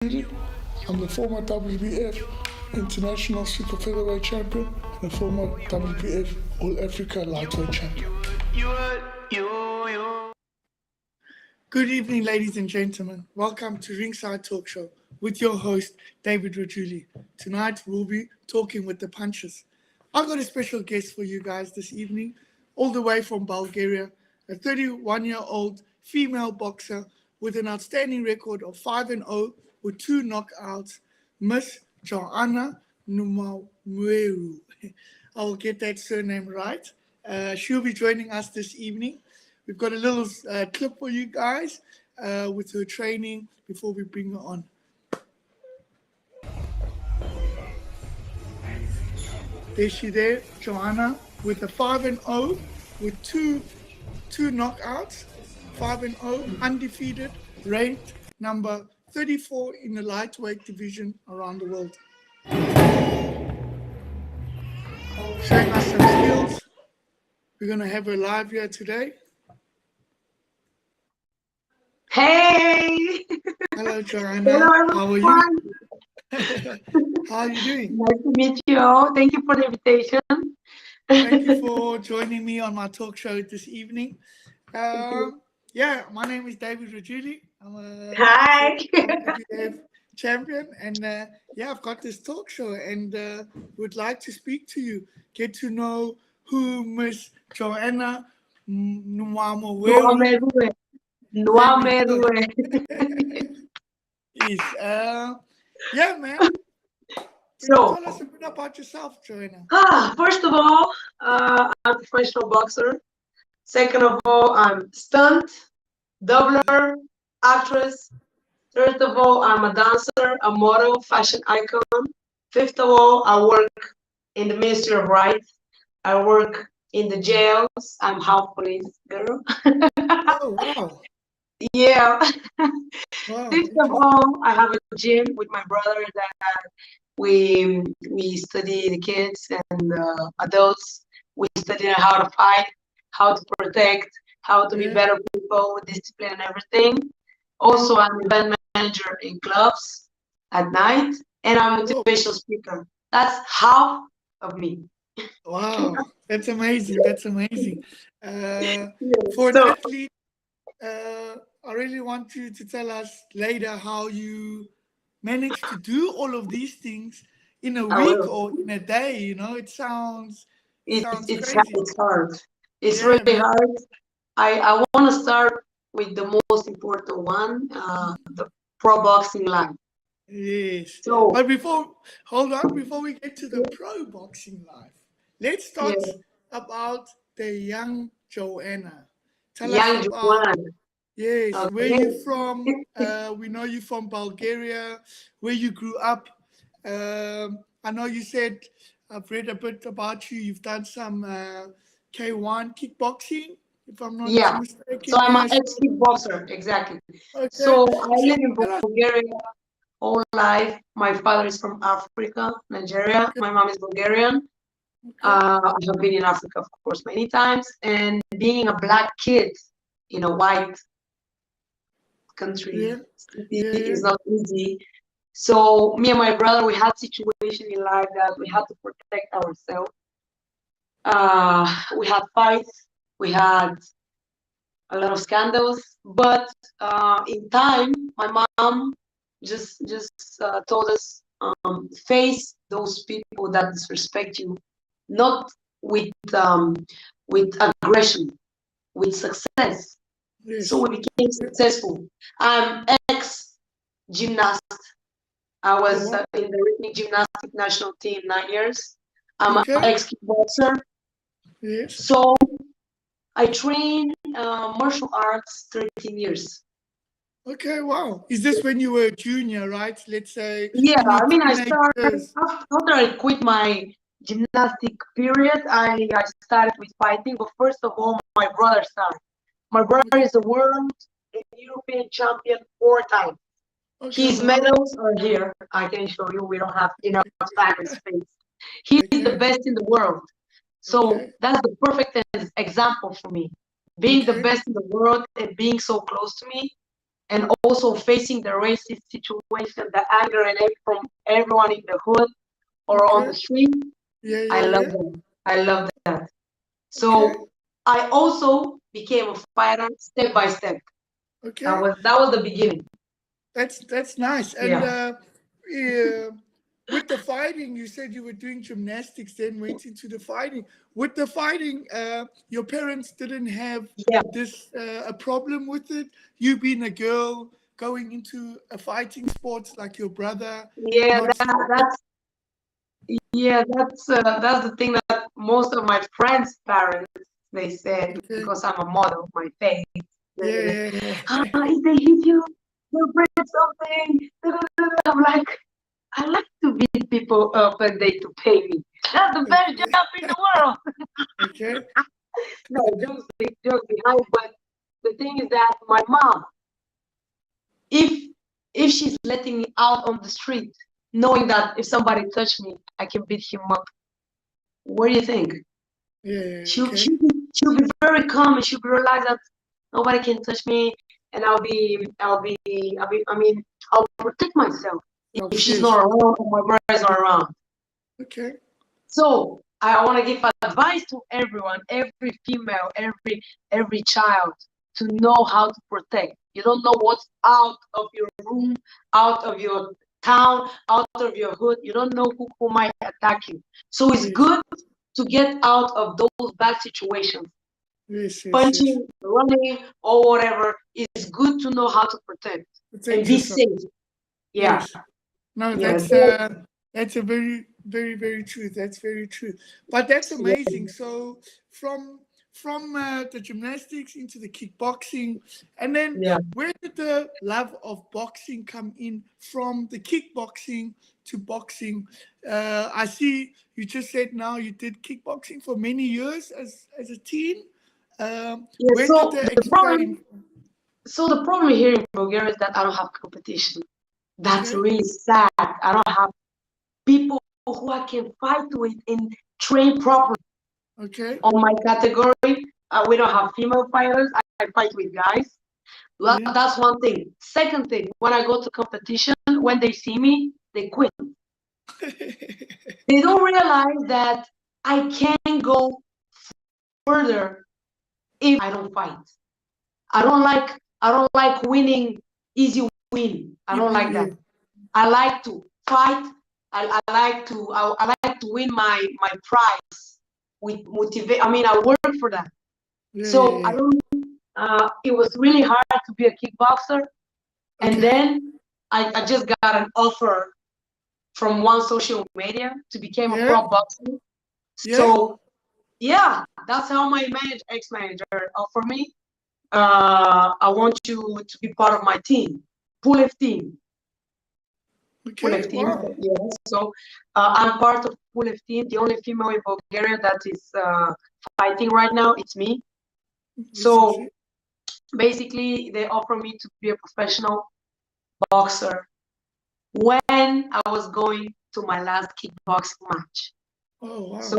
I'm the former WBF International Super Featherweight Champion and the former WBF All Africa Lightweight Champion. Good evening, ladies and gentlemen. Welcome to Ringside Talk Show with your host, David Rajuili. Tonight, we'll be talking with the punchers. I've got a special guest for you guys this evening, all the way from Bulgaria, a 31-year-old female boxer with an outstanding record of 5-0 with 2 knockouts, Miss Joana Nwamerue. I will get that surname right. She'll be joining us this evening. We've got a little clip for you guys with her training before we bring her on. There she there, Joana, with a 5-0 with two knockouts, 5-0, undefeated, ranked number 34 in the lightweight division around the world. Showing us some skills. We're going to have her live here today. Hey! Hello, Joana. Hello, how are you? How are you doing? Nice to meet you all. Thank you for the invitation. Thank you for joining me on my talk show this evening. Yeah, my name is David Rajuili. I'm a Hi! WWF champion, and yeah, I've got this talk show and would like to speak to you, get to know who Miss Joana Nwamerue Nwamerue. is. Yeah, man. Can you tell us a bit about yourself, Joana? First of all, I'm a professional boxer. Second of all, I'm stunt, doubler, actress. Third of all, I'm a dancer, a model, fashion icon. Fifth of all, I work in the Ministry of Rights. I work in the jails. I'm half police girl. Oh, wow. Yeah. Wow. Fifth of all, I have a gym with my brother that we study the kids and adults. We study how to fight, how to protect, how to be better people with discipline and everything. Also, I'm an event manager in clubs at night, and I'm a motivational speaker. That's half of me. Wow, that's amazing. That's amazing. For an athlete, I really want you to tell us later how you managed to do all of these things in a week or in a day. You know, it sounds crazy. It's hard. It's really hard. I want to start with the most important one, the pro boxing life. Yes. So, but before we get to the pro boxing life, let's start about the young Joana. Tell us about where you from. We know you from Bulgaria, where you grew up. I know you said, I've read a bit about you. You've done some K1 kickboxing, if I'm not mistaken. So I'm an ex-kickboxer, exactly. Okay. So I live in Bulgaria all life. My father is from Africa, Nigeria. Okay. My mom is Bulgarian. Okay. I have been in Africa, of course, many times. And being a black kid in a white country is not easy. So me and my brother, we had situation in life that we had to protect ourselves. We had fights, we had a lot of scandals, but in time, my mom just told us, face those people that disrespect you, not with aggression, with success. Yes. So we became successful. I'm ex-gymnast. I was in the rhythmic gymnastic national team 9 years. I'm an ex-kickboxer. Yes. So I trained martial arts 13 years. Okay, wow. Is this when you were a junior, right? Let's say. Yeah, I mean, I started, after I quit my gymnastic period, I started with fighting. But first of all, my brother started. My brother is a world and European champion 4 times. Okay, his medals are here. I can show you. We don't have enough time and space. He's the best in the world. So that's the perfect example for me. Being the best in the world and being so close to me, and also facing the racist situation, the anger and from everyone in the hood or on the street. Yeah, I love that. I love that. So I also became a fighter step by step. Okay. That was the beginning. That's nice. And with the fighting, you said you were doing gymnastics, then went into the fighting. With the fighting, your parents didn't have this a problem with it. You being a girl going into a fighting sport like your brother. Yeah, that's the thing that most of my friends' parents they said because I'm a model, my face. If they hit you, you'll break something. I'm like, I like to beat people up and they to pay me. That's the best job in the world. Okay. No, jokes behind, but the thing is that my mom, if she's letting me out on the street, knowing that if somebody touched me, I can beat him up. What do you think? She'll be very calm and she'll be realize that nobody can touch me, and I'll protect myself if she's not around or my brother is not around. Okay. So I want to give advice to everyone, every female, every child, to know how to protect. You don't know what's out of your room, out of your town, out of your hood. You don't know who might attack you. So it's good to get out of those bad situations. Punching, running, or whatever. It's good to know how to protect and be safe. Yeah. No, that's a very, very, very true. That's very true. But that's amazing. So from the gymnastics into the kickboxing, and then where did the love of boxing come in from the kickboxing to boxing? I see you just said now you did kickboxing for many years as a teen. Where did the explain? So the problem here in Bulgaria is that I don't have competition. That's really sad. I don't have people who I can fight with and train properly. Okay. On my category, we don't have female fighters. I fight with guys. That's one thing. Second thing, when I go to competition, when they see me, they quit. They don't realize that I can go further if I don't fight. I don't like winning easy win. I don't like that. I like to fight. I like to win my prize with motivate. I mean, I work for that. So I don't. It was really hard to be a kickboxer, and then I just got an offer from one social media to become a pro boxer. So yeah, that's how my ex-manager offered me. I want you to be part of my team, Pulev team. Pulev team. Yeah. So I'm part of Pulev team. The only female in Bulgaria that is fighting right now, it's me. So basically, they offer me to be a professional boxer when I was going to my last kickboxing match. Oh wow! So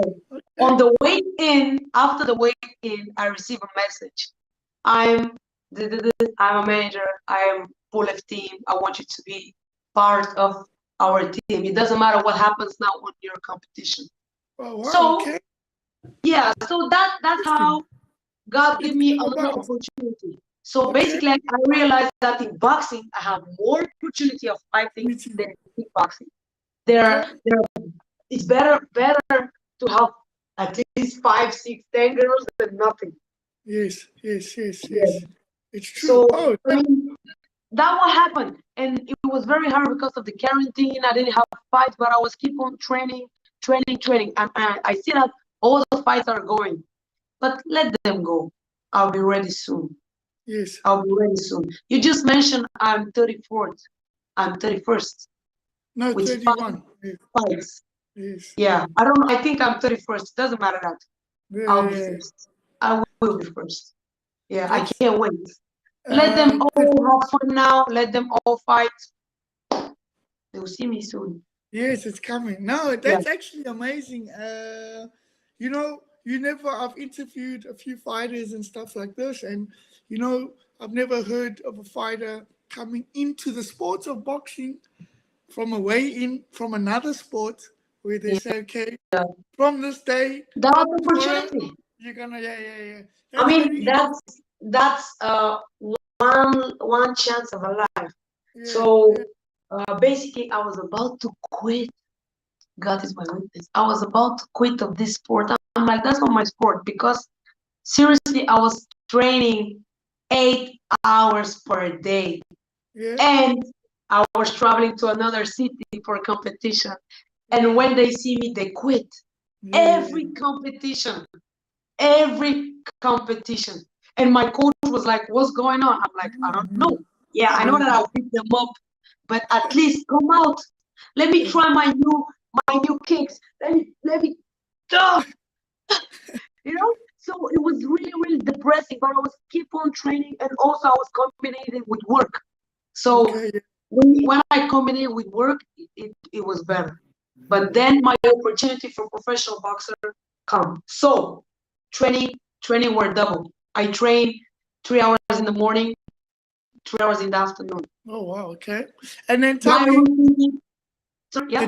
on the way in, after the way in, I received a message. I'm a manager. I am Pulev team. I want you to be part of our team. It doesn't matter what happens now on your competition. Oh, wow. So yeah, so that's how God gave me another opportunity. So basically, I realized that in boxing, I have more opportunity of fighting than in kickboxing. It's better to have at least 5, 6, 10 girls than nothing. Yes. It's true. So I mean, that what happened, and it was very hard because of the quarantine. I didn't have fights, but I was keep on training, and I see that all the fights are going, but let them go. I'll be ready soon. Yes, I'll be ready soon. You just mentioned I'm 34th. I'm 31st. No, 31. Fights. Yes. Yeah, I don't know. I think I'm 31st. Doesn't matter that. I'll be first. I will be first. Yeah, I can't wait. Let them all have fun now. Let them all fight. They will see me soon. Yes, it's coming. No, that's actually amazing. I've interviewed a few fighters and stuff like this, and I've never heard of a fighter coming into the sport of boxing from a way in from another sport where they say, okay, from this day, That from tomorrow, opportunity. you're gonna, yeah. I That's mean, very interesting. that's one chance of a life. Yeah, So yeah, basically, I was about to quit. God is my witness. I was about to quit of this sport. I'm like, that's not my sport, because seriously, I was training 8 hours per day, yeah. and I was traveling to another city for a competition. And Wow. when they see me, they quit. Yeah. Every competition, every competition. And my coach was like, "What's going on?" I'm like, "I don't know. Yeah, I know that I'll beat them up, but at least come out. Let me try my new kicks. Let me go." You know? So it was really, really depressing, but I was keep on training, and also I was combining with work. So Okay. when I combined with work, it was better. But then my opportunity for professional boxer come. So training training were double. I train 3 hours in the morning, 3 hours in the afternoon. Oh wow. Okay. And then tell My me routine, the yeah,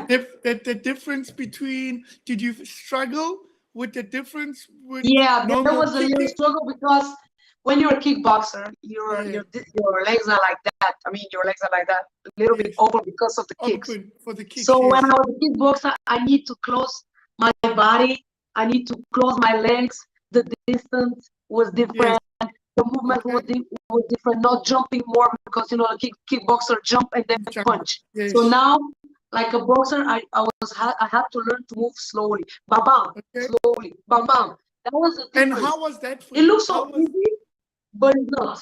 the difference between. Did you struggle with the difference with yeah, there normal was a little kicking? struggle because when you're a kickboxer, Yeah. your legs are like that. I mean, your legs are like that, a little bit Yes. open because of the kicks. Open for the So kicks. when Yes. I was a kickboxer, I need to close my body. I need to close my legs. The distance was Yes. different. The movement Okay. was different. Not jumping more, because a kickboxer jump and then Jump. punch. So Yes. now, like a boxer, I had to learn to move slowly, bam bam, Okay. slowly, bam bam. That was the And difference. how was that for It you? looks How so was easy, but it's not.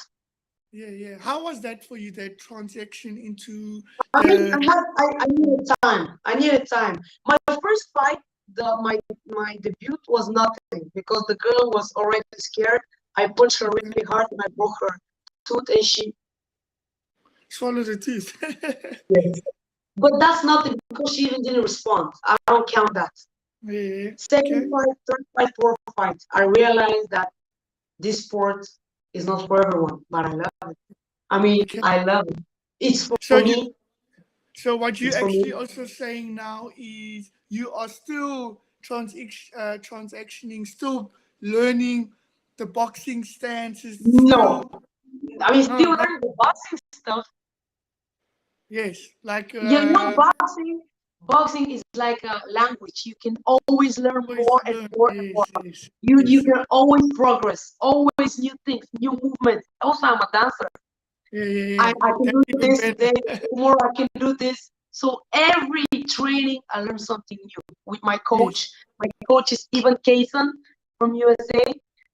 yeah. How was that for you? That transaction into I mean, the I needed time. I needed time. My first fight, my debut was nothing, because the girl was already scared. I punched her really hard and I broke her tooth, and she. swallow the tooth. Yes. But that's nothing, because she even didn't respond. I don't count that. Yeah. Okay. Second fight, third fight, fourth fight, I realized that this sport is not for everyone, but I love it. I mean, Okay. I love it. It's So for you me. so what you It's for me. actually also saying now is you are still transactioning, still learning the boxing stances, No, still I mean, no, still not learning the boxing stuff. yes, like Boxing is like a language. You can always learn always more and learn. more and more. Yes, yes, You yes. can always progress, always new things, new movements. Also, I'm a dancer. Yeah. I can That's do even this better. today, tomorrow I can do this. So every training, I learn something new with my Yes. coach. My coach is Ivan Kaysen from USA.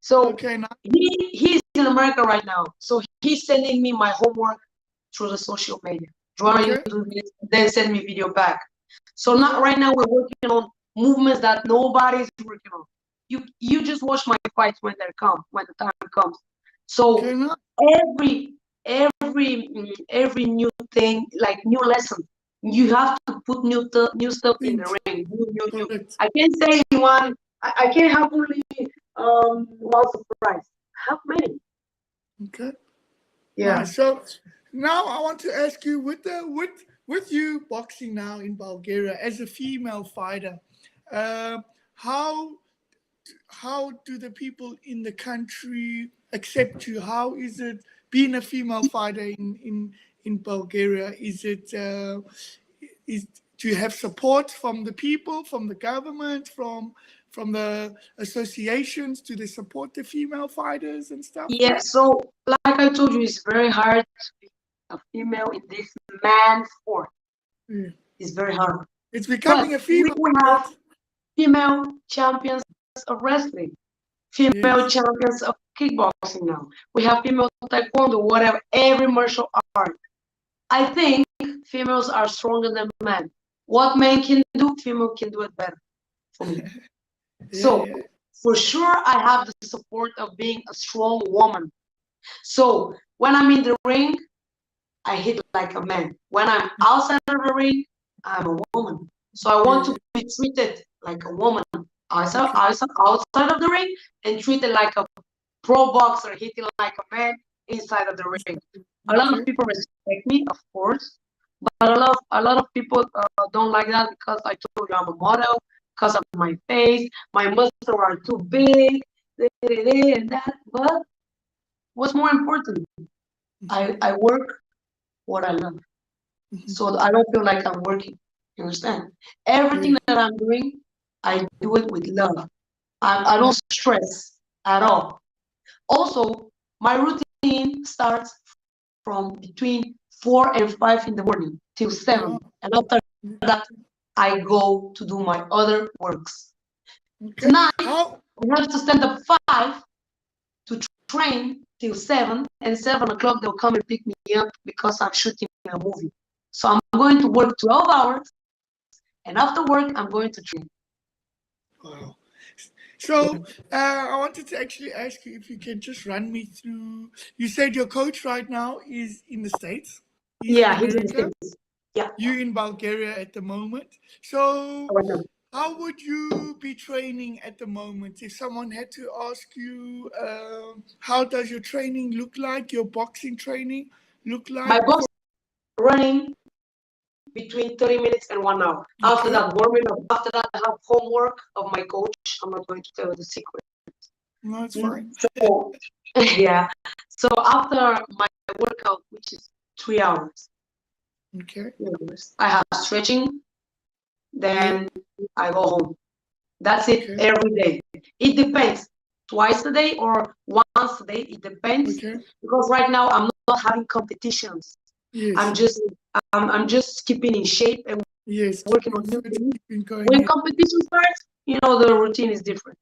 So Okay, now he's in America right now. So he's sending me my homework through the social media. Joana, you okay, do this, then send me video back. So not okay, right now we're working on movements that nobody's working on. You just watch my fights when the time comes. okay, So now every every new thing, like new lesson, you have to put new stuff in the things ring. New. correct. I can't say one. I can't have only one surprise. I have many. Okay. Yeah. Nice. So now I want to ask you with you boxing now in Bulgaria as a female fighter, uh, how how do the people in the country accept you? How is it being a female fighter in Bulgaria? Is it is do you have support from the people, from the government, from the associations? Do they support the female fighters and stuff? Yeah. So like I told you, it's very hard to be a female in this man sport. Yeah. It's very hard. It's But becoming a we female have sport. female champions of wrestling, female Yes. champions of kickboxing now. We have female taekwondo, whatever, every martial art. I think females are stronger than men. What men can do, female can do it better for me. So Yeah. for sure, I have the support of being a strong woman. So when I'm in the ring, I hit like a man. When I'm outside of the ring, I'm a woman. So I want to Yeah. be treated like a woman Okay. outside of the ring, and treated like a pro boxer, hitting like a man inside of the ring. A lot of people respect me, of course, but a lot of people don't like that because I told you I'm a model, because of my face, my muscles are too big, and that. But what's more important, I work what I love, so I don't feel like I'm working. You understand? Everything that I'm doing, I do it with love. I don't stress at all. Also, my routine starts from between 4 and 5 in the morning till 7. And after that, I go to do my other works. Tonight, I have to stand up 5 to train till 7, and 7 o'clock they'll come and pick me up because I'm shooting a movie. So I'm going to work 12 hours, and after work, I'm going to train. Wow. So I wanted to actually ask you if you can just run me through. You said your coach right now is in the States. He's in He's in the America. States. Yeah. You're in Bulgaria at the moment. So how would you be training at the moment? If someone had to ask you, how does your training look like? Your boxing training look like? My boxing running between 30 minutes and 1 hour. After that, warming up. After that, I have homework of my coach. I'm not going to tell you the secret. No, it's fine. So, yeah. So after my workout, which is 3 hours, I have stretching, then I go home. That's it every day. It depends. Twice a day or once a day. It depends. Because right now I'm not having competitions. I'm just keeping in shape and working on new things. When competition starts, the routine is different.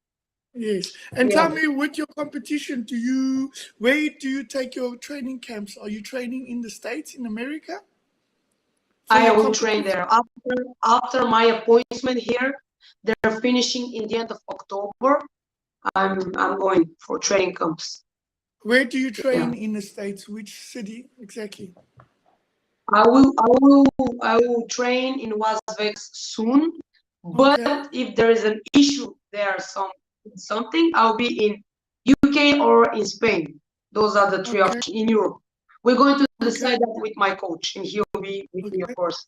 Yes. And tell me, with your competition, where do you take your training camps? Are you training in the States, in America? I will train there. After my appointment here, they're finishing in the end of October. I'm going for training camps. Where do you train in the States? Which city exactly? I will train in Las Vegas soon. But if there is an issue there, something, I'll be in UK or in Spain. Those are the 3 options. In Europe. We're going to decide that with my coach, and he'll be with me, of course.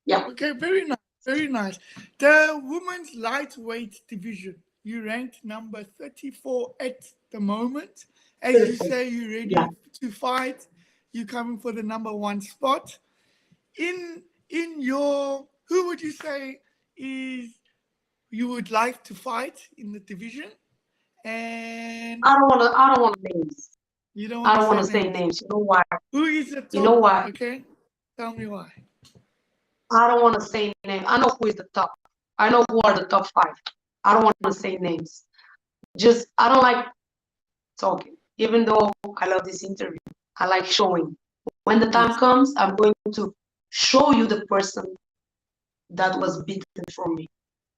Yeah. Okay, very nice. Very nice. The women's lightweight division, you ranked number 34 at the moment. As you say, you're ready to fight. You're coming for the number 1 spot. In your, who would you say is you would like to fight in the division? And I don't want names. You don't I don't want to say names. You know why? Who is the top? You know why? Okay, tell me why. I don't want to say names. I know who is the top. I know who are the top 5. I don't want to say names. Just, I don't like talking. Even though I love this interview, I like showing. When the time comes, I'm going to show you the person that was beaten from me.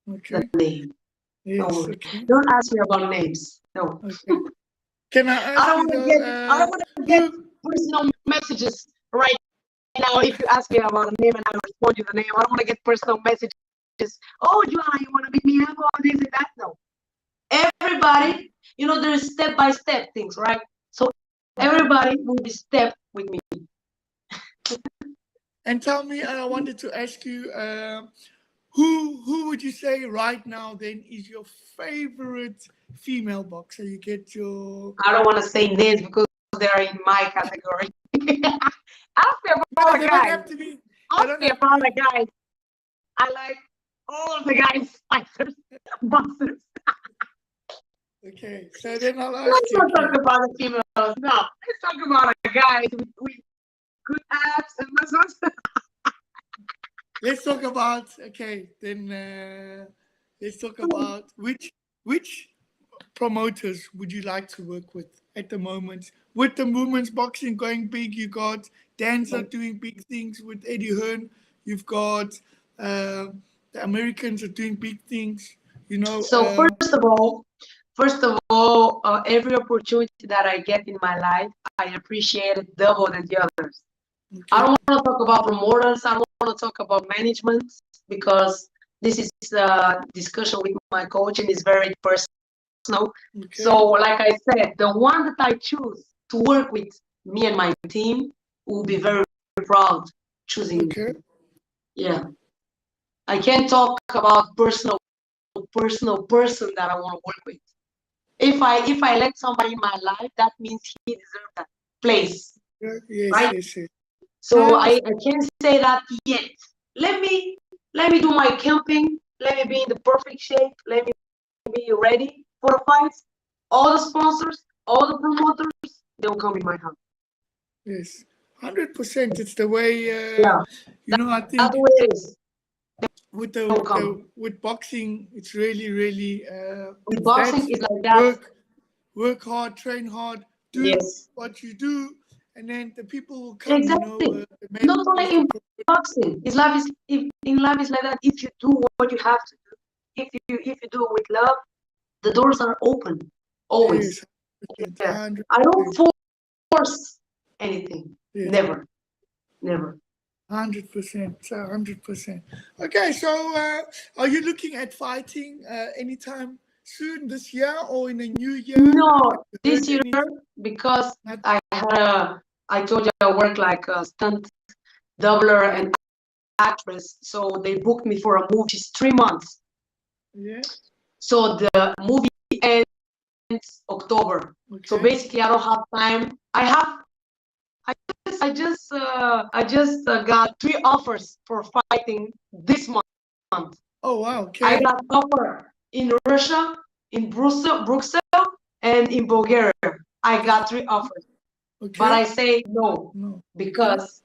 The name. Yes, No, don't ask me about names. No. Can I ask I don't want to get personal messages right now. If you ask me about a name and I respond you the name, I don't want to get personal messages. Oh, Joana, you want to beat me up? All this and that? No. Everybody, there's step-by-step things, right? So everybody will be step with me. And tell me, I wanted to ask you, who would you say right now then is your favorite female boxer? You get your... I don't want to say names because they're in my category. I don't care about the guys. I don't care about the guys. I like all of the guys, fighters, boxers. Okay, so then I'll ask Let's not talk about the females. No, let's talk about the guys with good abs and muscles. Let's talk about, let's talk about which promoters would you like to work with at the moment? With the women's boxing going big, you got Dancer doing big things with Eddie Hearn. You've got the Americans are doing big things. So first of all, every opportunity that I get in my life, I appreciate it double than the others. I don't want to talk about promoters. I don't want to talk about management because this is a discussion with my coach and it's very personal. So like I said, the one that I choose to work with me and my team will be very, very proud choosing me. Okay. Yeah. I can't talk about personal person that I want to work with. If I let somebody in my life, that means he deserves that place. Yeah, yes, Right? yes, yes. So I can't say that yet. Let me do my camping. Let me be in the perfect shape. Let me be ready for the fights. All the sponsors, all the promoters, they'll come in my house. Yes, 100%. It's the way, Yeah, I that's think the way it is. with They'll come. with boxing, it's really, really, With it's that boxing, it's like that. work hard, train hard, do Yes, what you do, and then the people will come. exactly. The Not mentors, only the in boxing. In life is like that. If you do what you have to do, if you do it with love, the doors are open always. yes, Yeah. 100%, I don't force anything. yes, Never, never. 100%, 100%. Okay, so are you looking at fighting anytime soon this year or in the new year? No, Heard this year anything? because I told you I work like a stunt doubler and actress, so they booked me for a movie. It's 3 months. Yeah. So the movie ends October. So Okay. basically, I don't have time. I just got 3 offers for fighting this month. Oh wow. I Okay. got offer in Russia, in Brussels, and in Bulgaria. I got 3 offers, but Okay. I say no No. Okay. because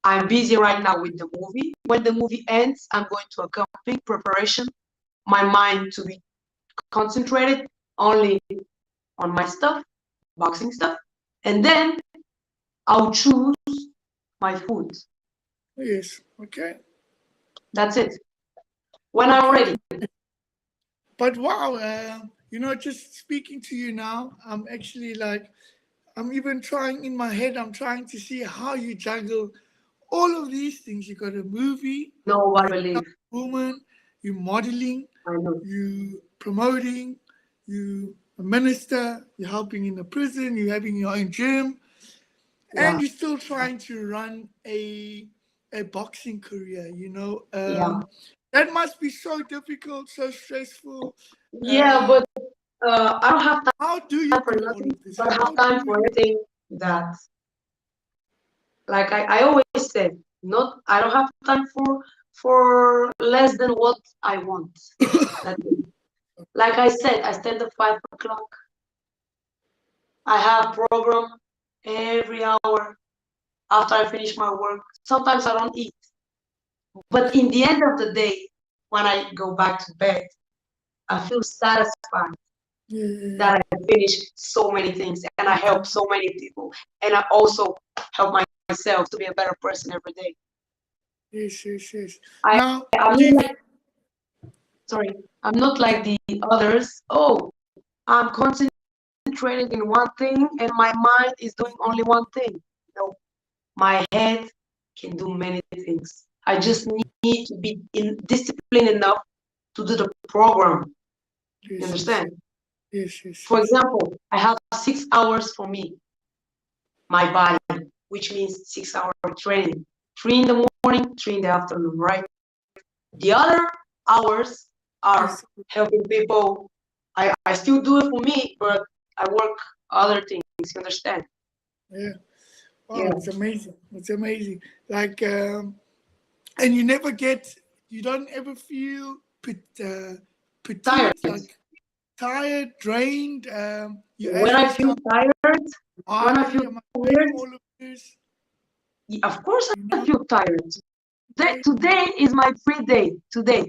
I'm busy right now with the movie. When the movie ends, I'm going to a camping preparation, my mind to be concentrated only on my stuff, boxing stuff, and then I'll choose my food. Yes. Okay. That's it. When I'm Okay. ready. But wow, just speaking to you now, I'm even trying in my head. I'm trying to see how you juggle all of these things. You got a movie, No, I you're a believe. woman, you modeling, I know. you promoting, you a minister, you're helping in the prison, you're having your own gym, Yeah, and you're still trying to run a boxing career. yeah, That must be so difficult, so stressful. yeah. But I don't have How do you time for do all nothing, of this? but I How have do time for you? everything that, like I always said, not I don't have time for less than what I want. That's it. Like I said, I stand at 5 o'clock. I have program every hour after I finish my work. Sometimes I don't eat. But in the end of the day, when I go back to bed, I feel satisfied Yeah, that I finished so many things and I help so many people. And I also help myself to be a better person every day. yes, yes, yes. I, Now, I'm do you? not like, sorry, I'm not like the others. Oh, I'm concentrated in one thing and my mind is doing only one thing. No, my head can do many things. I just need to be disciplined enough to do the program. You Yes, yes, understand? yes, yes, For yes. example, I have 6 hours for me, my body, which means 6 hour training. 3 in the morning, 3 in the afternoon, right? The other hours are Yes. helping people. I still do it for me, but I work other things, you understand? Yeah. Yeah. Wow, it's amazing. It's amazing. Like, and you don't ever feel Tired. petite, like tired, drained. You When ask I feel yourself, tired, when why I feel am I doing tired, all of this? of course You I know? feel tired. Okay. Today is my free day, today.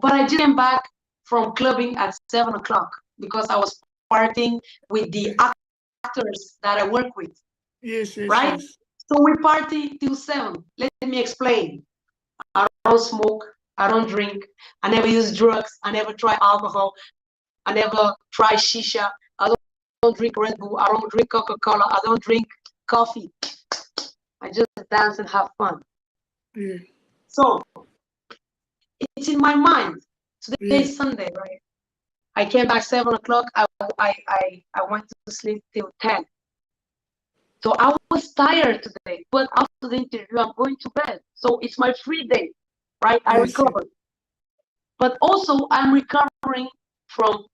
But I didn't back from clubbing at 7 o'clock because I was partying with the actors that I work with, Yes, yes, right? yes. So we party till 7. Let me explain. I don't smoke, I don't drink, I never use drugs, I never try alcohol, I never try shisha, I don't drink Red Bull, I don't drink Coca-Cola, I don't drink coffee. I just dance and have fun. Yeah, So it's in my mind. Today yeah. is Sunday, right? I came back 7 o'clock. I went to sleep till 10. So I was tired today, but after the interview, I'm going to bed. So it's my free day, right? I Yes, recovered. But also, I'm recovering from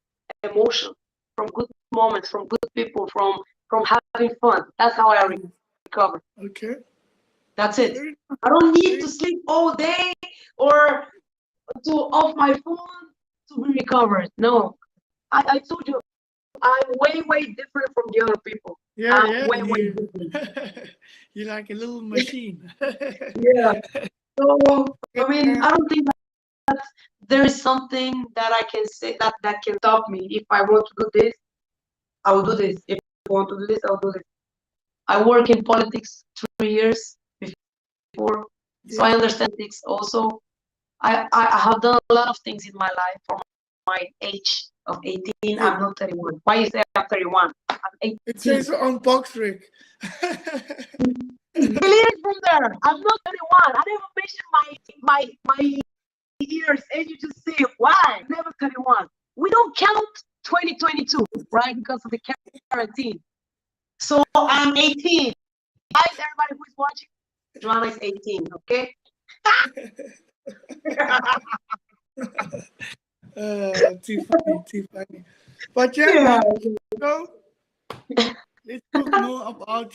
emotion, from good moments, from good people, from having fun. That's how I recover. okay. That's it. Very I don't need nice. to sleep all day or to off my phone to be recovered. No, I told you, I'm way different from the other people. Yeah, I'm yeah, way you different. you're like a little machine. Yeah. So I mean, Yeah, I don't think that there is something that I can say that can stop me. If I want to do this, I will do this. If I want to do this, I'll do this. I work in politics 3 years before, so I yeah, understand politics also. I have done a lot of things in my life from my age of 18. yeah. I'm not 31. Why is that I'm 31? I'm It 18. says on box rig. Delete it from there. I'm not 31. I never mentioned my years, and you just say why? Never 31. We don't count 2022, right? Because of the quarantine. So I'm 18. Hi, everybody who's watching. Joana is 18. Okay. Too funny, too funny. But yeah, Yeah. man. So let's talk more about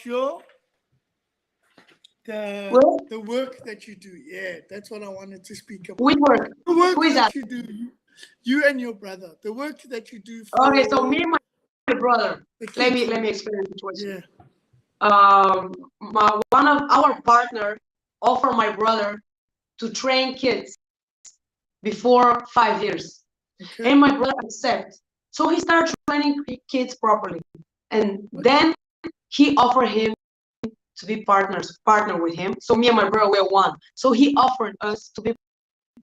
the Well, the work that you do. Yeah, that's what I wanted to speak we about. work. The work Who is that? that you do, you and your brother. The work that you do Okay, so me for and my brother. the Let kids. me explain the situation. Yeah. One of our partner offered my brother to train kids before 5 years, Okay. and my brother accept. So he started training kids properly, and then he offered him to be partner with him. So me and my brother were one. So he offered us to be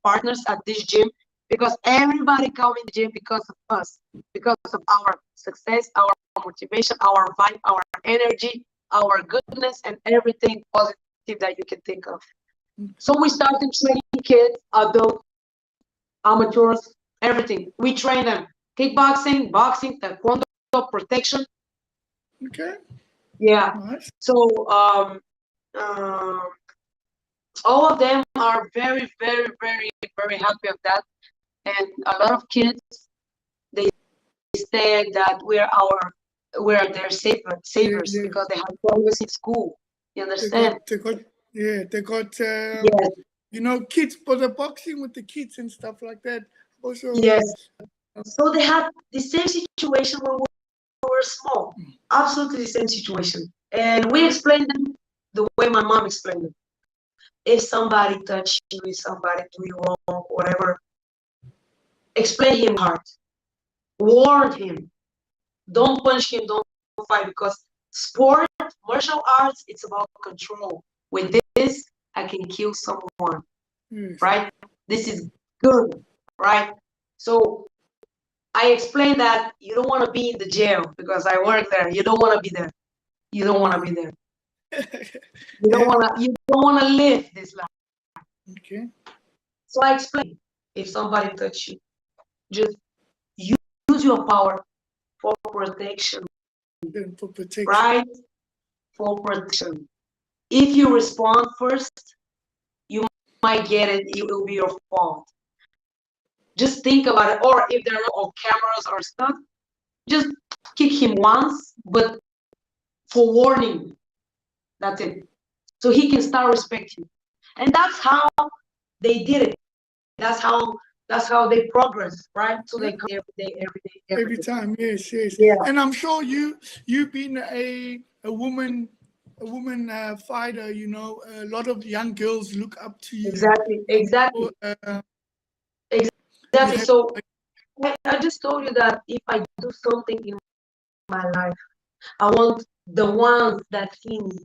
partners at this gym because everybody come in the gym because of us, because of our success, our motivation, our vibe, our energy, our goodness, and everything positive that you can think of. So we started training kids, adults, amateurs, everything. We train them kickboxing, boxing, taekwondo, protection. Okay. Yeah. Nice. So uh, all of them are very happy of that. And a lot of kids, they say that we're their Yeah, saviors yeah. because they have problems in school. You They understand? got, they got, yeah, they got, Yes, kids for the boxing with the kids and stuff like that. Also, yes. So they had the same situation when we were small. Absolutely the same situation. And we okay, explained them the way my mom explained them. If somebody touched you, if somebody do you wrong, whatever, explain him hard. Warn him. Don't punch him, don't fight, because sport, martial arts, it's about control. With this, I can kill someone, yes, right? This is good, right? So I explained that you don't want to be in the jail because I work there. You don't want to be there. You don't want to be there. yeah, You don't want to live this life. okay, So I explained, if somebody touch you, just use your power for protection, then for protection. right? For protection. If you respond first, you might get it. It will be your fault. Just think about it. Or if there are no cameras or stuff, just kick him once, but for warning. That's it. So he can start respecting you. And that's how they did it. That's how they progress, right? So Yeah, they come every day, every every day. time, yes, yes. Yeah, And I'm sure you've been a woman, fighter. A lot of young girls look up to you. exactly, I'm exactly, sure you exactly. have. So I just told you that if I do something in my life, I want the ones that see me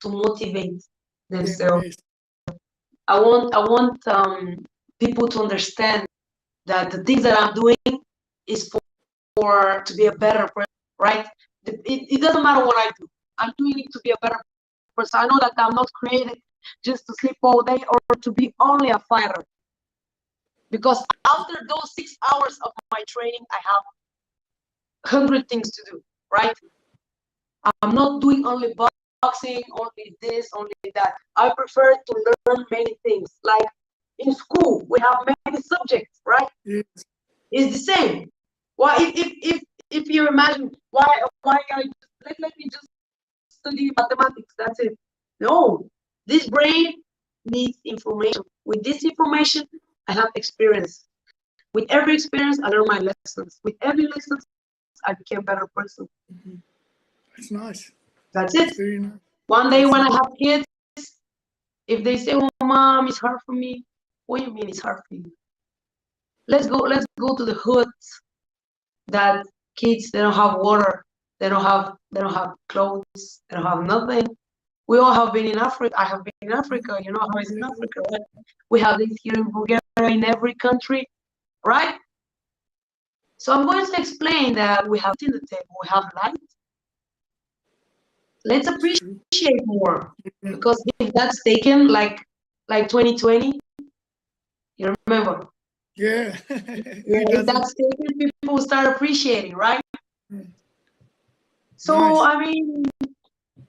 to motivate Them, themselves. yes, I want people to understand that the things that I'm doing is for to be a better person, right? It doesn't matter what I do. I'm doing it to be a better person. I know that I'm not created just to sleep all day or to be only a fighter. Because after those 6 hours of my training, I have 100 things to do, right? I'm not doing only boxing, only this, only that. I prefer to learn many things. Like in school, we have many subjects, right? Yes. It's the same. Why, if you imagine, why I let me just study mathematics? That's it. No, this brain needs information. With this information, I have experience. With every experience, I learn my lessons. With every lesson, I became a better person. That's nice. That's That's it. very nice. One day when I have kids, if they say, "Oh, mom, it's hard for me," what do you mean it's hard for you? Let's go to the hoods that kids, they don't have water, they don't have clothes, they don't have nothing. We all have been in Africa. I have been in Africa. You know how it's in Africa, right? We have this here in Bulgaria, in every country, right? So I'm going to explain that we have in the table, we have light. Let's appreciate more, because if that's taken like 2020, you remember? Yeah. If that's taken, people will start appreciating, right? So Nice.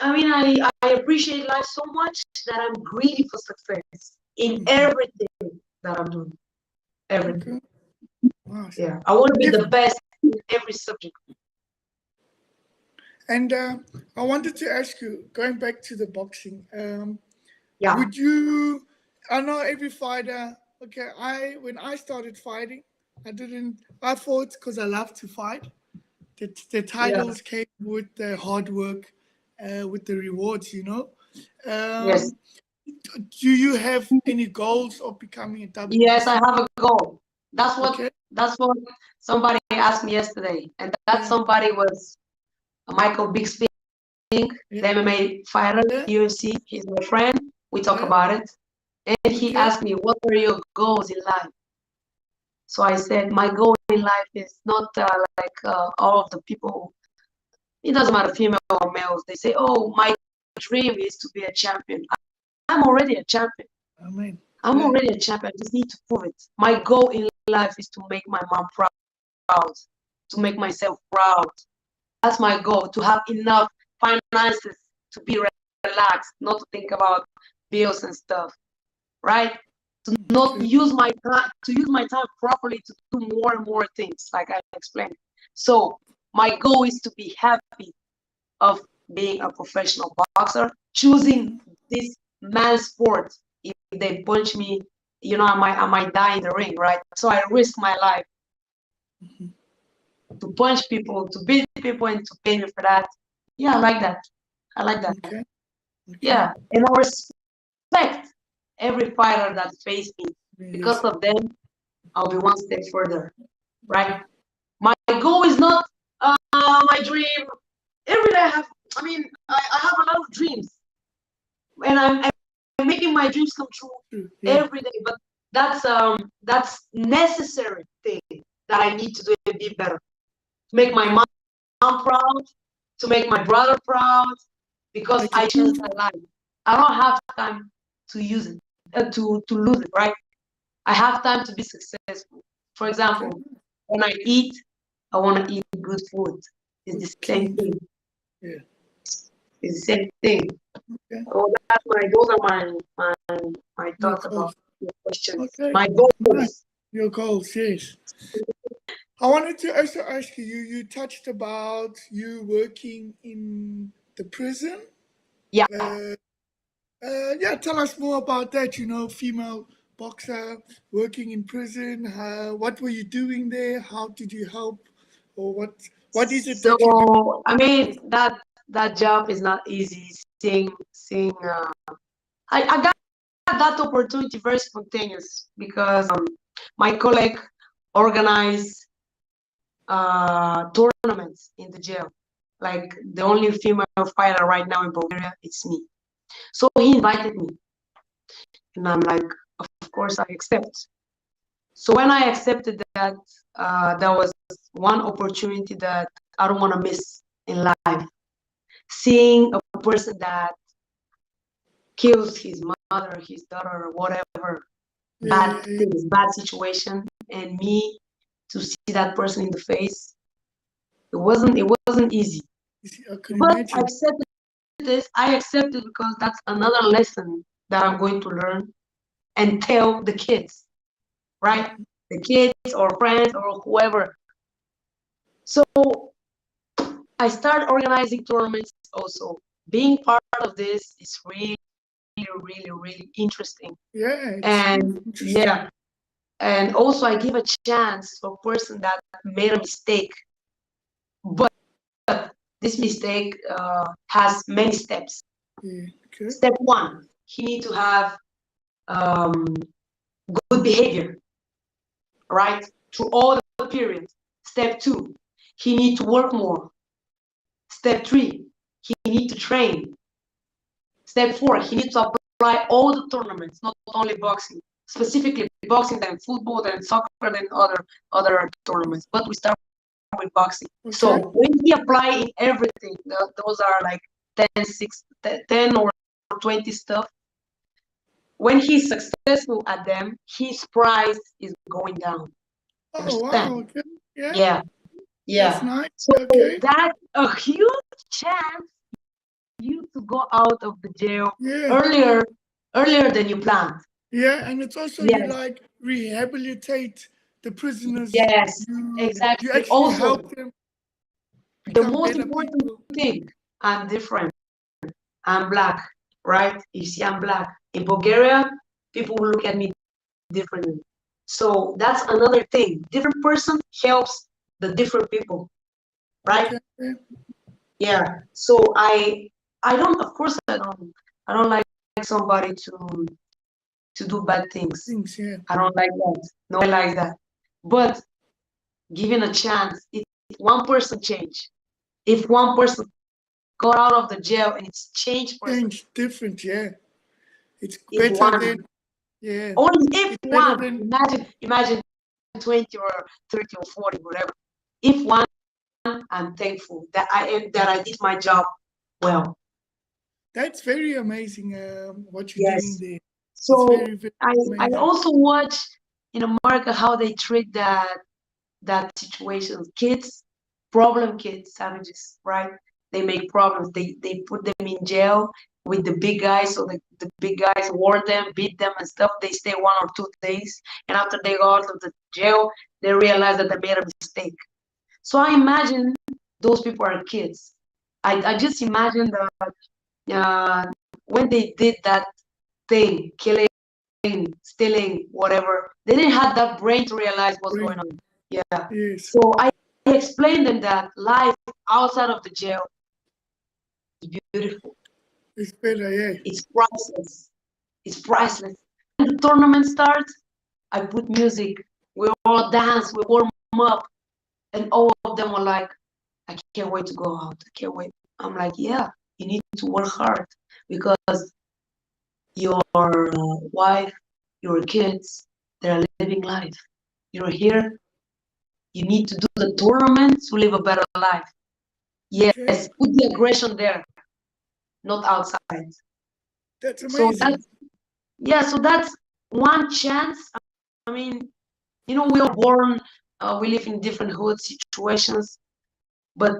I appreciate life so much that I'm greedy for success in everything that I'm doing. Everything. Okay. Nice. Yeah, I want to be the best in every subject. And I wanted to ask you, going back to the boxing, Yeah, would you? I know every fighter. Okay, when I started fighting, I fought because I love to fight. The yeah, titles came with the hard work, with the rewards. yes, Um, do you have any goals of becoming a yes. I WBC? have a goal. Okay. That's what somebody asked me yesterday, and that Yeah. somebody was Michael Bixby, the Yeah. MMA fighter, Yeah. UFC. He's my friend. We talk Yeah. about it, and he Okay. asked me, "What are your goals in life?" So I said, my goal in life is not like all of the people. It doesn't matter, female or males. They say, "Oh, my dream is to be a champion." I'm already a champion. I mean. I'm Yeah. already a champion. I just need to prove it. My goal in life is to make my mom proud, to make myself proud. That's my goal, to have enough finances to be relaxed, not to think about bills and stuff, right? To not Okay. use my time, to use my time properly to do more and more things, like I explained. So my goal is to be happy of being a professional boxer, choosing this man's sport. If they punch me, I might die in the ring, right? So I risk my life to punch people, to beat people, and to pay me for that. Yeah, I like that. I like that. Okay. Okay. Yeah, and I respect every fighter that faced me. Because Yes. of them, I'll be one step further, right? My goal is not my dream. Every day I have a lot of dreams, and I'm making my dreams come true Yeah. every day. But that's necessary thing that I need to do to be better. To make my mom proud, to make my brother proud, because Make I it choose proof. that life. I don't have time to use it, to lose it, right? I have time to be successful. For Okay. example, when I eat, I want to eat good food. It's Good, the same clean. thing. Yeah. It's the same thing. Okay. So those are my Your thoughts about goals. your questions. Okay. My Nice. goals. Your goals. Yes. I wanted to also ask you. You touched about you working in the prison. Yeah. Uh, yeah. Tell us more about that. Female boxer working in prison. What were you doing there? How did you help? Or what is it So that you do? that job is not easy. Seeing I got that opportunity very spontaneous, because my colleague organized tournaments in the jail. Like, the only female fighter right now in Bulgaria, it's me. So he invited me, and I'm like, of course I accept. So when I accepted that, there was one opportunity that I don't want to miss in life. Seeing a person that kills his mother, his daughter, whatever, Yeah. bad things, bad situation, and me to see that person in the face, it wasn't easy. I could But I imagine. accepted this, I accept it because that's another lesson that I'm going to learn and tell the kids, right? The kids or friends or whoever. So I start organizing tournaments also. Being part of this is really, really interesting. Yeah, it's And interesting. yeah, and also I give a chance for a person that made a mistake, but this mistake has many steps. Yeah, okay. Step one, he need to have good behavior, right? Through all the periods. Step two, he need to work more. Step three, he need to train. Step four, he needs to apply all the tournaments, not only boxing, specifically boxing, then football, then soccer, then other tournaments. But we start with boxing. Okay. So when he apply in everything, those are like 10 or 20 stuff. When he's successful at them, his price is going down. Oh, wow. Okay. Yeah. That's Yeah. nice. So Okay. that's a huge chance you to go out of the jail Yeah. earlier than you planned. Yeah, and it's also you like rehabilitate the prisoners. Yes, You exactly. actually Also, help them the become most better important people. thing, I'm different. I'm black, right? You see, I'm black. In Bulgaria, people will look at me differently. So that's another thing. Different person helps the different people, right? Okay. Yeah. So I don't, of course, I don't like somebody to do bad things. Things, yeah. I don't like that. No, I like that. But given a chance, if one person change, if one person got out of the jail and it's changed person, Change different, yeah. It's if better one, than yeah. only if It's better one, than imagine 20 or 30 or 40, whatever. If one, I'm thankful that I did my job well. that's very amazing what you're doing Yes. there. It's So very, very I amazing. also watch in America how they treat that situation. Kids, problem kids, savages, right? They make problems. They put them in jail with the big guys, so the big guys warn them, beat them and stuff. They stay 1 or 2 days, and after they go out of the jail, they realize that they made a mistake. So I imagine those people are kids. I just imagine that when they did that thing, killing, stealing, whatever, they didn't have that brain to realize what's going on. Yeah. Yes. So I explained them that life outside of the jail is beautiful. It's better, yeah. It's priceless. It's priceless. When the tournament starts, I put music. We all dance. We warm up, and all of them were like, "I can't wait to go out. I can't wait." I'm like, "Yeah, you need to work hard because your wife, your kids, they're living life. You're here. You need to do the tournament to live a better life. Yes, Okay. put the aggression there, not outside." That's So amazing. so that's one chance. I mean, we are born, we live in different hood situations, but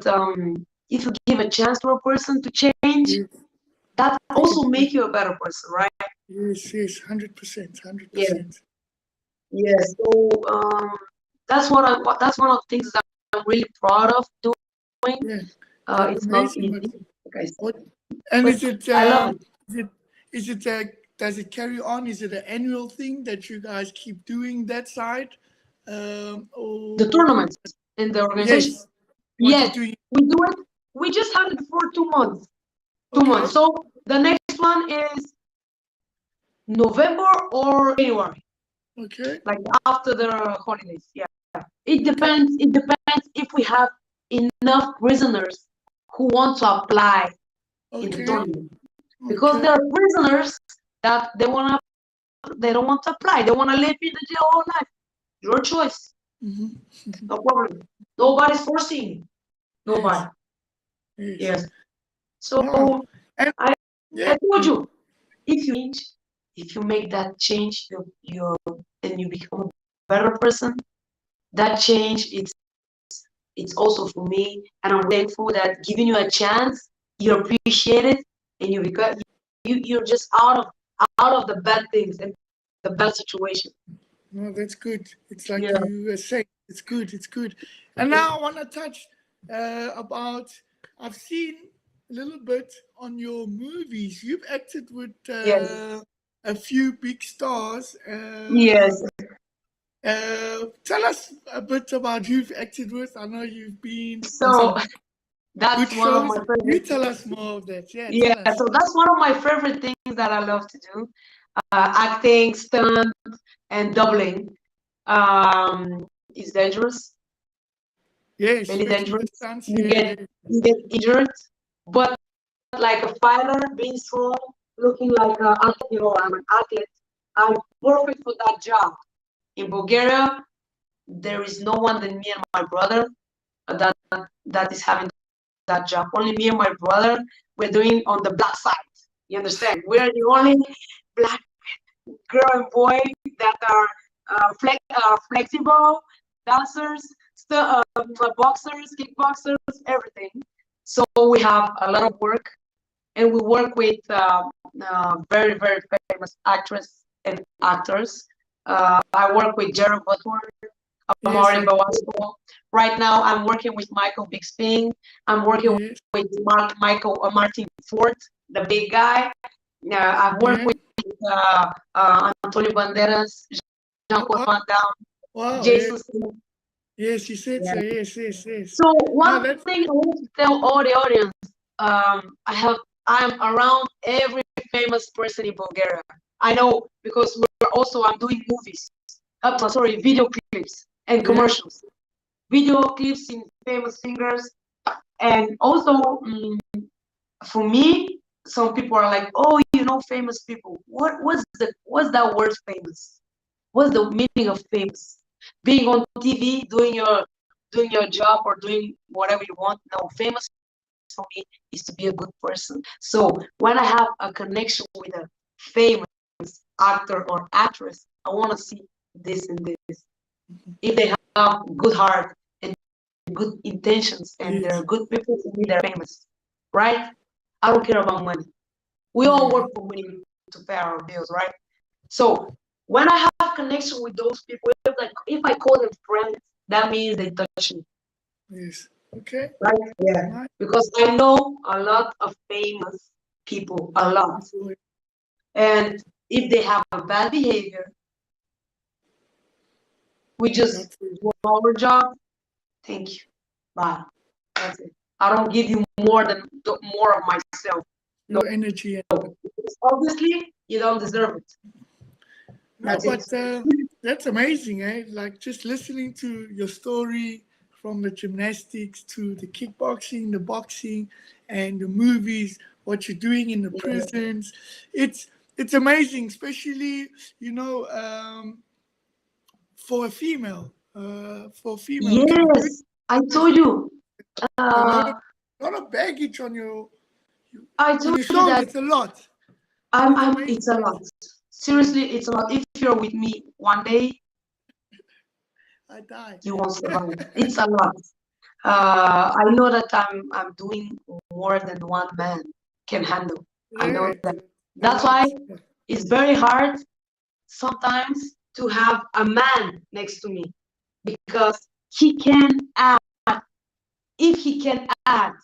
if you give a chance to a person to change, Yes. that also make you a better person, right? Yes, 100%, Yeah, 100%. yeah. So that's that's one of the things that I'm really proud of doing. Yeah, that's It's not amazing. easy, like I said, What? And but I love it. is it does it carry on? Is it an annual thing that you guys keep doing that side? The Or tournaments in the organization. yes, what you're Yes, doing? we do it. We just had it for 2 months. 2 months. Okay, So the next one is November or January, okay, like after the holidays. Yeah. It depends. It depends if we have enough prisoners who want to apply in the okay, tournament. Because okay. there are prisoners that they don't want to apply. They want to live in the jail all life. Your choice. Mm-hmm. No problem. Nobody's forcing you. Yes, Nobody. yes. Yes. So Wow. And I yeah, told you, if you change, if you make that change, and you become a better person, that change it's also for me, and I'm thankful that giving you a chance, you appreciate it, and you become you're just out of the bad things and the bad situation. No, that's good. It's like Yeah. you were saying. It's good. It's good. And now I want to touch about. I've seen a little bit on your movies. You've acted with Yes. a few big stars. Yes. Tell us a bit about who you've acted with. I know you've been on So some good that's one of shows. my You favorite. tell us more of that. Yeah, Yeah. tell us. So that's one of my favorite things that I love to do. Acting, stunt, and doubling. Is dangerous, Yeah, really especially the dangerous. stunts. You Yeah, get yeah. you get injured, but like a fighter, being strong, looking like I'm an athlete. I'm perfect for that job. In Bulgaria, there is no one than me and my brother that that is having that job. Only me and my brother. We're doing on the black side. You understand? We're the only black girl and boy that are flexible dancers, boxers, kickboxers, everything. So we have a lot of work, and we work with very, very famous actresses and actors. I work with Jared Butler, Yes, Amari Bawasco. Right now, I'm working with Michael Bixby. I'm working yes, with Martin Ford, the big guy. I've worked yeah. with Antonio Banderas, Oh, Jean-Claude wow, Van Damme, wow, yeah. Jason Statham. Yes, you said Yeah. so. Yes, yes, yes. So No, one that's thing I want to tell all the audience, I'm around every famous person in Bulgaria. I know because I'm doing movies. Sorry, video clips and yeah, commercials. Video clips in famous singers, and also for me, some people are like, "Oh, you know, famous people. What's that word famous? What's the meaning of famous? Being on TV, doing your job or doing whatever you want. No, famous for me is to be a good person. So when I have a connection with a famous actor or actress, I want to see this and this. If they have good heart and good intentions and yes, they're good people, to me they're famous, right? I don't care about money. We all yeah, work for money to pay our bills, right? So when I have connection with those people, if I call them friends, that means they touch me, yes. Okay, right? Yeah. nice. Because I know a lot of famous people, a lot. And if they have a bad behavior, we just Not for do our job. Thank you. Bye. That's it. I don't give you more of myself. No, your energy. because obviously you don't deserve it. No, That's it. but that's amazing, eh? Like just listening to your story from the gymnastics to the kickboxing, the boxing, and the movies, what you're doing in the Yeah. prisons. It's amazing, especially for a female. For a female, can do it. Yes, I told you. A Uh, lot of baggage I on told your you shoulders. that It's a lot, but it's amazing. it's a lot. Yeah, Seriously, it's a lot. If you're with me one day, I die. you won't survive. It's a lot. I know that I'm doing more than one man can handle. I Yeah, know it's that. a That's lot. why it's very hard sometimes to have a man next to me because he can add, if he can add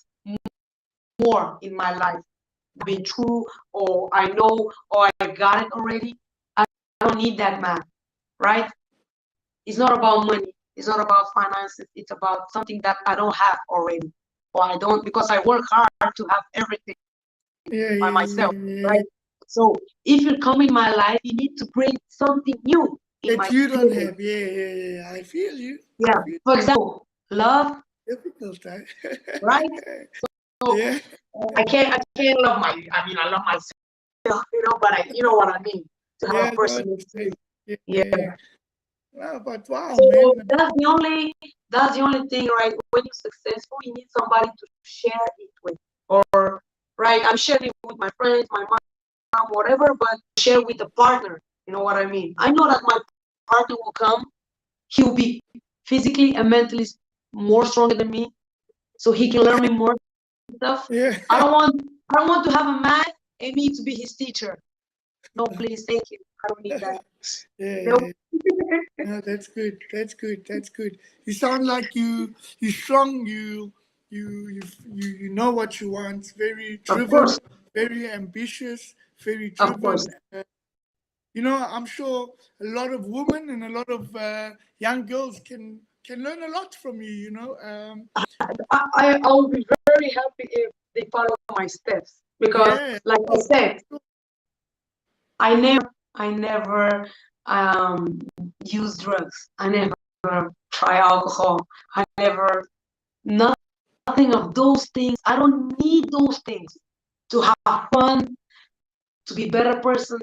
more in my life, be true, or I know, or I got it already. I don't need that man, right? It's not about money. It's not about finances. It's about something that I don't have already, or I don't because I work hard to have everything Yeah, by yeah, yeah, myself, yeah. right? So if you come in my life, you need to bring something new in That my you don't favor. have. Yeah, yeah, yeah. I feel you. I Yeah. feel For example, love, difficult, right? right? So Yeah, I can't love I love myself, but you know what I mean. To have yeah, a no, person next to me. yeah, Yeah. yeah. No, but wow, So man. that's the only thing, right? When you're successful, you need somebody to share it with. Or right, I'm sharing it with my friends, my mom, whatever, but share with the partner. You know what I mean? I know that my partner will come. He'll be physically and mentally more stronger than me, so he can learn me more stuff. Yeah, I don't want I don't want to have a man and me to be his teacher. No, please, thank you. I don't need that. Yeah. No, that's good. That's good. That's good. You sound like you're strong. You know what you want. Very Of course, driven. Very ambitious. Very of course. driven. I'm sure a lot of women and a lot of young girls can learn a lot from you. I will be very happy if they follow my steps because, Yeah. like I said, I never use drugs. I never try alcohol. I never nothing of those things. I don't need those things to have fun, to be a better person.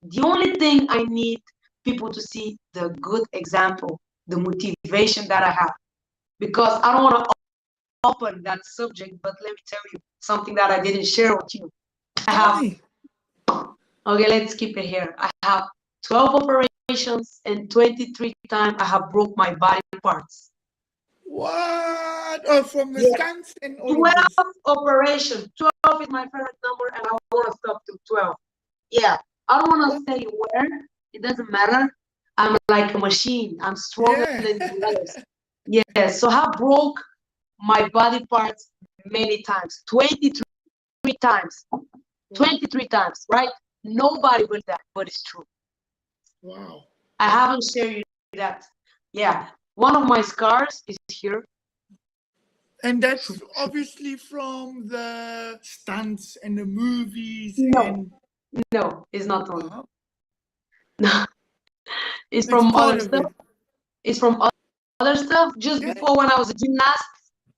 The only thing I need people to see the good example, the motivation that I have. Because I don't want to open that subject, but let me tell you something that I didn't share with you. I Tell have, me. okay, let's keep it here. I have 12 operations and 23 times I have broke my body parts. What? Oh, from the Yeah, stunts and all of 12 this. operations. 12 is my favorite number and I want to stop to 12. Yeah, I don't want What? to say where. It doesn't matter. I'm like a machine. I'm stronger Yeah. than the others. Yeah, so I broke my body parts many times. 23 times. Wow. 23 times, right? Nobody believes that, but it's true. Wow. I Wow. haven't shared you that. Yeah, one of my scars is here. And that's obviously from the stunts and the movies No, and no, it's not on. uh, No, it's it's from part other of stuff. it. It's from other stuff. Just Yeah. before, when I was a gymnast,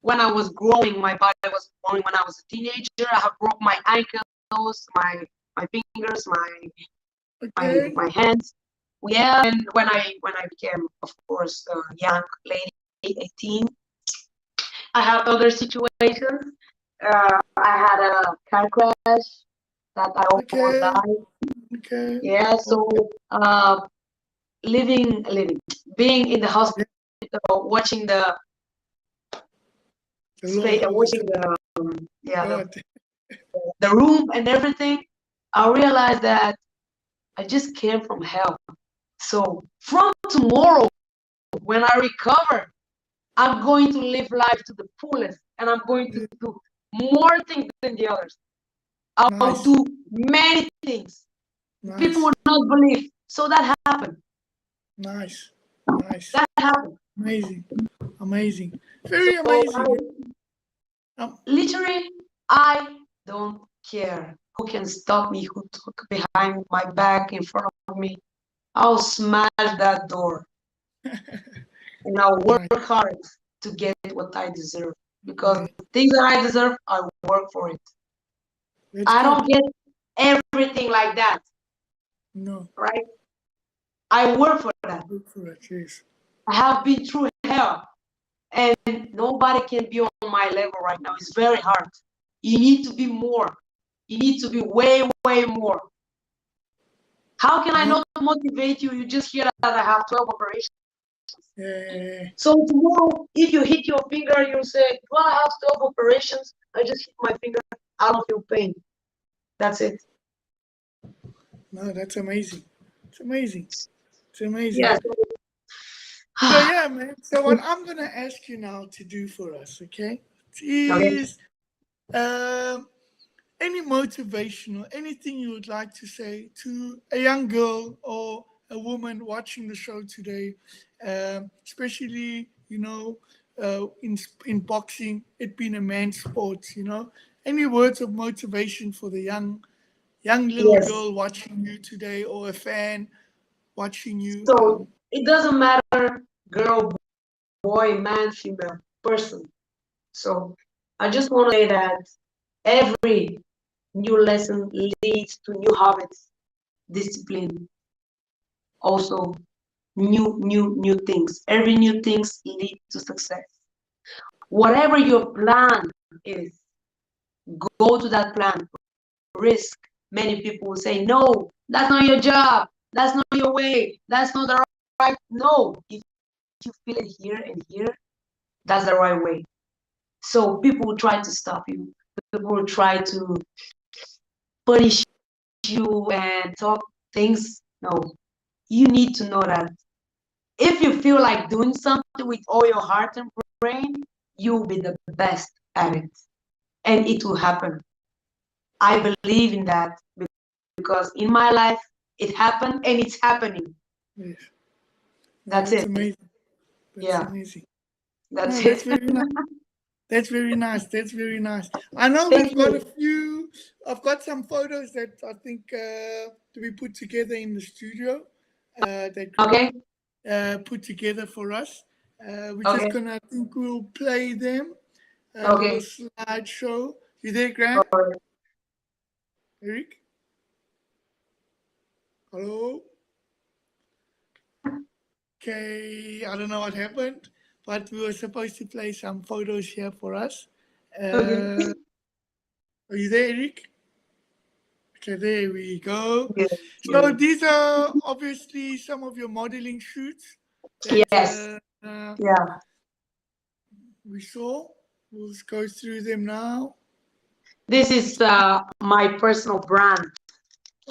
when I was growing, my body was growing. When I was a teenager, I have broke my ankles, my fingers, Okay. my hands. Yeah, and when I became, of course, a young lady, 18, I had other situations. I had a car crash that I almost Okay. died. Okay. Yeah, so Okay. living, being in the hospital, Yeah. watching the The Lord space, watching overcome. the yeah God. the room and everything, I realized that I just came from hell. So from tomorrow, when I recover, I'm going to live life to the fullest, and I'm going to do more things than the others. I'll Nice. do many things. People Nice. would not believe. So that happened. Nice. Nice. That happened. Amazing. Amazing. Very So amazing. Um, literally, I don't care who can stop me, who talk behind my back, in front of me. I'll smash that door and I'll work nice. hard to get what I deserve. Because Yeah. the things that I deserve, I work for it. That's I good. don't get everything like that, No. right? I work for that. Good for it. Yes. I have been through hell, and nobody can be on my level right now. It's very hard. You need to be more. You need to be way, way more. How can I No. not motivate you? You just hear that I have 12 operations. Yeah. So tomorrow, if you hit your finger, you'll say, well, I have 12 operations. I just hit my finger. I don't feel pain. That's it. No, that's amazing. It's amazing. It's amazing. Yes. So yeah, man. So what I'm gonna ask you now to do for us, okay, Okay. is um, any motivational, anything you would like to say to a young girl or a woman watching the show today, especially in boxing, it being a man's sport. Any words of motivation for the young little Yes. girl watching you today or a fan watching you? So it doesn't matter, girl, boy, man, female, person. So I just want to say that every new lesson leads to new habits, discipline, also new things. Every new things lead to success. Whatever your plan is, go to that plan. Risk. Many people will say, no, that's not your job. That's not your way. That's not the right. No, if you feel it here and here, that's the right way. So people will try to stop you. people try to punish you and talk things. No, you need to know that if you feel like doing something with all your heart and brain, you'll be the best at it, and it will happen. I believe in that because in my life it happened and it's happening. Yes. No, That's that's it. amazing. That's Yeah, amazing. that's No, that's it. very nice. That's very nice. That's very nice. I know Thank we've got a you. few. I've got some photos that I think to be put together in the studio. That Okay, put together for us. We're just okay, gonna. I think we'll play them. A little okay. slideshow. You there, Grant? All right. Eric? Hello. Okay. I don't know what happened, but we were supposed to play some photos here for us. Okay. Are you there, Eric? Okay, there we go. Yes, So yes. these are obviously some of your modeling shoots that Yes. Yeah. we saw. We'll just go through them now. This is my personal brand.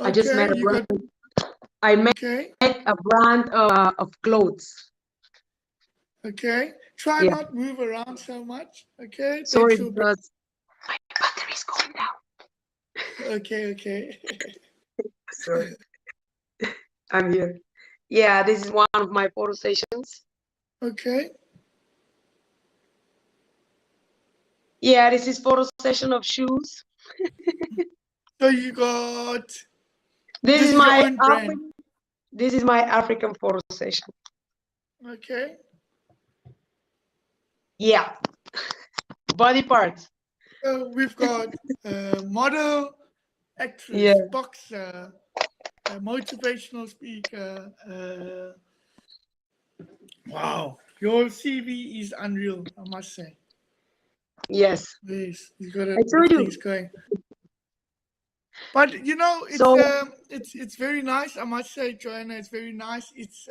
I just Okay, made a you got. brand. I made Okay, a brand of clothes. okay. Try Yeah. not move around so much. Okay, Sorry that's your. because my battery is going down. Okay, okay. Sorry. I'm here. Yeah, this is one of my photo sessions. Okay. Yeah, this is photo session of shoes. So you got. This This is is your my own brand. This is my African photo session. Okay. Yeah, body parts. So we've got model, Yeah, actress, boxer, motivational speaker. Wow, your CV is unreal, I must say. yes. Yes, you got a I lot of told things you. going. But you know, So it's very nice. I must say, Joanna, it's very nice. It's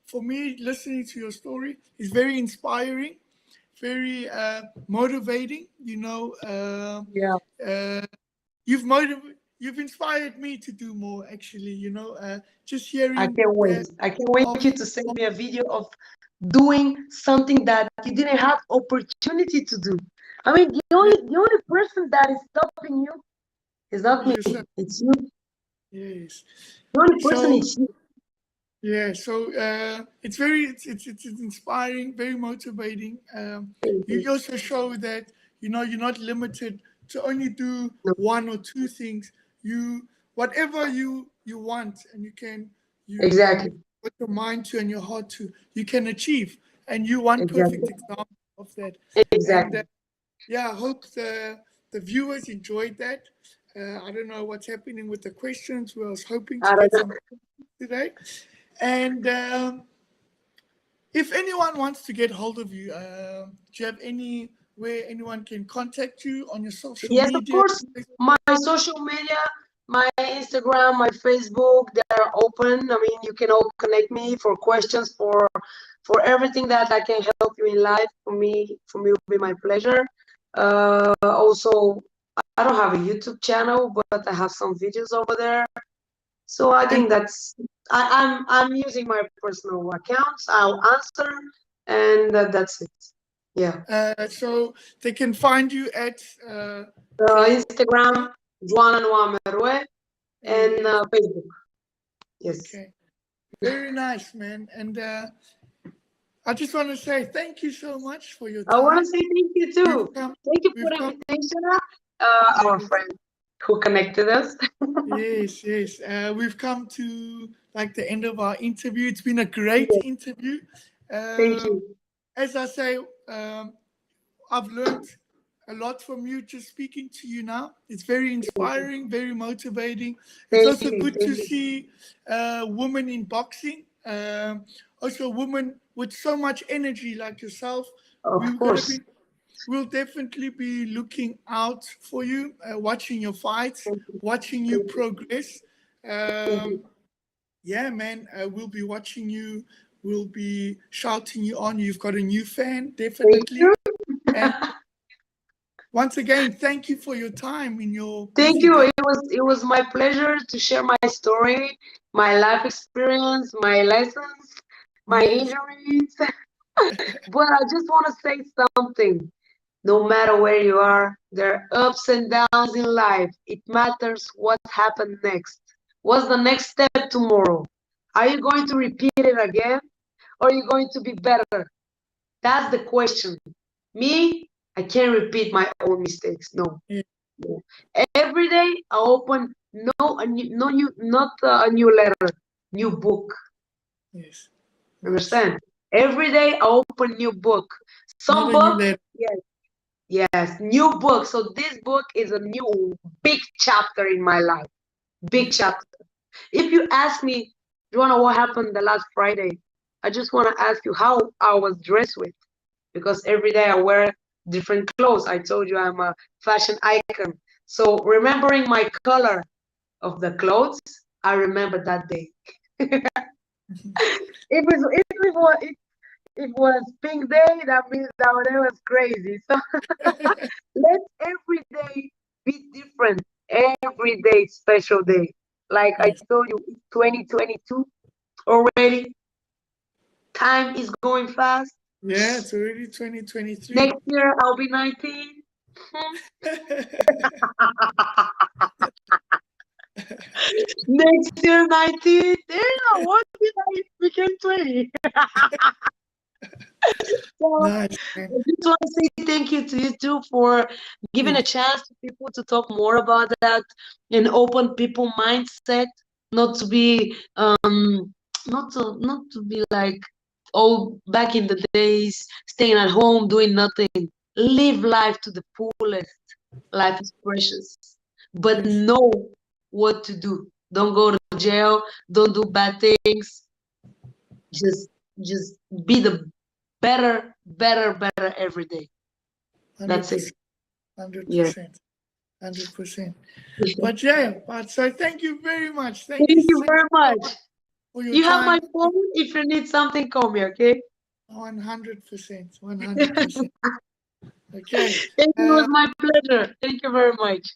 for me listening to your story is very inspiring, very motivating. You know, yeah, uh, you've inspired me to do more. Actually, you know, just I hearing can't wait. I can't wait of you to send me a video of doing something that you didn't have opportunity to do. I mean, the only person that is stopping you is not me. yourself. It's you. Yes. The only person So is you. yeah, so it's very it's inspiring, very motivating. Thank You you. also show that you know you're not limited to only do No, one or two things. You whatever you want and you exactly. put your mind to and your heart to, you can achieve. And you one perfect Exactly. example of that. And Exactly. yeah, I hope the viewers enjoyed that. I don't know what's happening with the questions. We was hoping I to don't get know. some today. And if anyone wants to get hold of you, do you have any where anyone can contact you on your social Yes, of media? course. My social media, my Instagram, my Facebook, they're open. I mean, you can all connect me for questions, for everything that I can help you in life. For me, will be my pleasure. Also, I don't have a YouTube channel, but I have some videos over there. So I And think I'm using my personal accounts. I'll answer, and that's it. Yeah. so they can find you at Jo. Instagram, Joana Nwamerue, and Yes. Facebook. Yes. Okay. Very nice, man. And I just want to say thank you so much for your I want to time. say thank you We've too. come. Thank you for We've the come. invitation, our Yes. friend who connected us. Yes, yes. We've come to like the end of our interview. It's been a great Yes, interview. thank Um, you. as I say, I've learned a lot from you just speaking to you now. It's very Thank you. inspiring, very motivating. It's Thank also you. good Thank to you. see women in boxing. Also, women with so much energy like yourself. Of We're gonna course. be we'll definitely be looking out for you, watching your fights, Thank you. watching you Thank you. progress. Thank you. Yeah, man, we'll be watching you. We'll be shouting you on. You've got a new fan, Thank definitely. you. And Once again, thank you for your time in your Thank busy you. day. It was my pleasure to share my story, my life experience, my lessons, my Yes. injuries. But I just want to say something. No matter where you are, there are ups and downs in life. It matters what happened next. What's the next step tomorrow? Are you going to repeat it again? Or are you going to be better? That's the question. Me, I can't repeat my own mistakes. No. Yeah. No. Every day I open not a new letter, new book. Yes. Yes. Understand? Every day I open new book. Not Some a new book, letter. yes, yes, new book. So this book is a new big chapter in my life. Big Yes. chapter. If you ask me, Joanna, what happened the last Friday? I just want to ask you how I was dressed with, because every day I wear different clothes. I told you I'm a fashion icon. So remembering my color of the clothes, I remember that day. If it was pink day, that means that day was crazy. So let every day be different. Every day special day. Like I Yes. told you, it's 2022 already. Time is going fast. Yeah, it's already 2023. Next year I'll be 19. Next year 19. Damn, what did I became 20? So Nice, I man. just want to say thank you to you too for giving a Yes. chance to people to talk more about that and open people mindset, not to be not to be like, oh, back in the days staying at home doing nothing. Live life to the fullest. Life is precious, but Yes. know what to do. Don't go to jail. Don't do bad things. Just be the better every day. That's it. 100%. Yeah. 100%. 100%. But yeah, but so thank you very much. Thank you Thank you so very much. for your You have my time. phone. If you need something, call me, okay? 100%. 100%. Okay. Thank you. It Uh, was my pleasure. Thank you very much.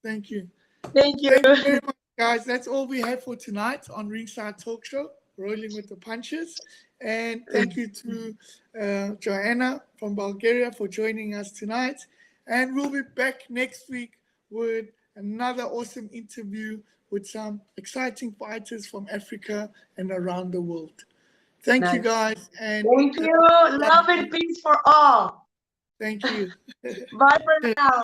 thank you. Thank you. Thank you very much, guys. That's all we have for tonight on Ringside Talk Show, Rolling with the Punches. And thank you to Joanna from Bulgaria for joining us tonight. And we'll be back next week with another awesome interview with some exciting fighters from Africa and around the world. Thank you, Nice. guys. And Thank you. Love and peace for all. thank you. Bye for now.